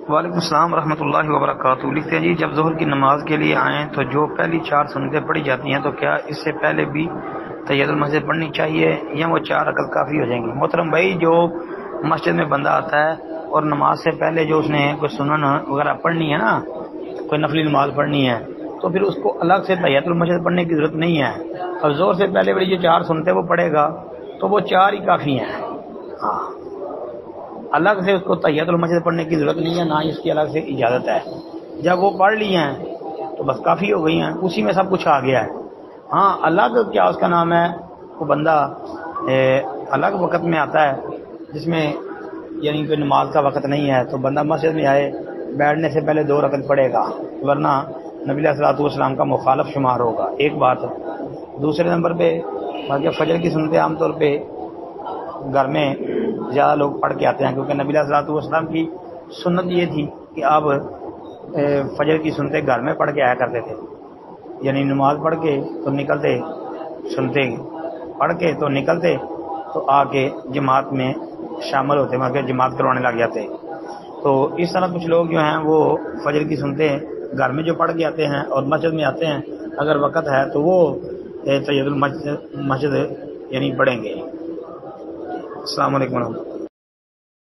وعلیکم السلام ورحمۃ اللہ وبرکاتہ۔ لکھتے ہیں جی جب ظہر کی نماز کے لیے آئیں تو جو پہلی 4 سنتیں پڑھی جاتی ہیں تو کیا اس سے پہلے بھی تحیۃ المسجد پڑھنی چاہیے یا وہ 4 رکعت کافی ہو جائیں گی؟ محترم بھائی، جو مسجد میں بندہ آتا ہے اور نماز سے پہلے جو اس نے کوئی سنن وغیرہ پڑھنی ہے نا، کوئی نفلی نماز پڑھنی ہے، تو پھر اس کو الگ سے تحیۃ المسجد پڑھنے کی ضرورت نہیں ہے۔ اور ظہر سے پہلے والی جو 4 سنتیں وہ پڑھے گا تو وہ 4 ہی کافی ہیں۔ ہاں، الگ سے اس کو تحیۃ المسجد پڑھنے کی ضرورت نہیں ہے، نہ اس کی الگ سے اجازت ہے۔ جب وہ پڑھ لی ہیں تو بس کافی ہو گئی ہیں، اسی میں سب کچھ آ گیا ہے۔ ہاں، الگ کیا اس کا نام ہے، وہ بندہ الگ وقت میں آتا ہے جس میں یعنی کوئی نماز کا وقت نہیں ہے، تو بندہ مسجد میں آئے، بیٹھنے سے پہلے 2 رکعت پڑھے گا، ورنہ نبی علیہ الصلوۃ والسلام کا مخالف شمار ہوگا۔ ایک بات ہے۔ دوسرے نمبر پہ باقی فجر کی سنتیں عام طور پہ گھر میں زیادہ لوگ پڑھ کے آتے ہیں، کیونکہ نبی علیہ الصلوۃ والسلام کی سنت یہ تھی کہ آپ فجر کی سنتیں گھر میں پڑھ کے آیا کرتے تھے، یعنی نماز پڑھ کے تو نکلتے، سنتے پڑھ کے تو نکلتے، تو آ کے جماعت میں شامل ہوتے، وہاں کے جماعت کروانے لگ جاتے۔ تو اس طرح کچھ لوگ جو ہیں وہ فجر کی سنتیں گھر میں جو پڑھ کے آتے ہیں اور مسجد میں آتے ہیں، اگر وقت ہے تو وہ تحیۃ المسجد یعنی پڑھیں گے۔ السلام علیکم ورحمۃ اللہ۔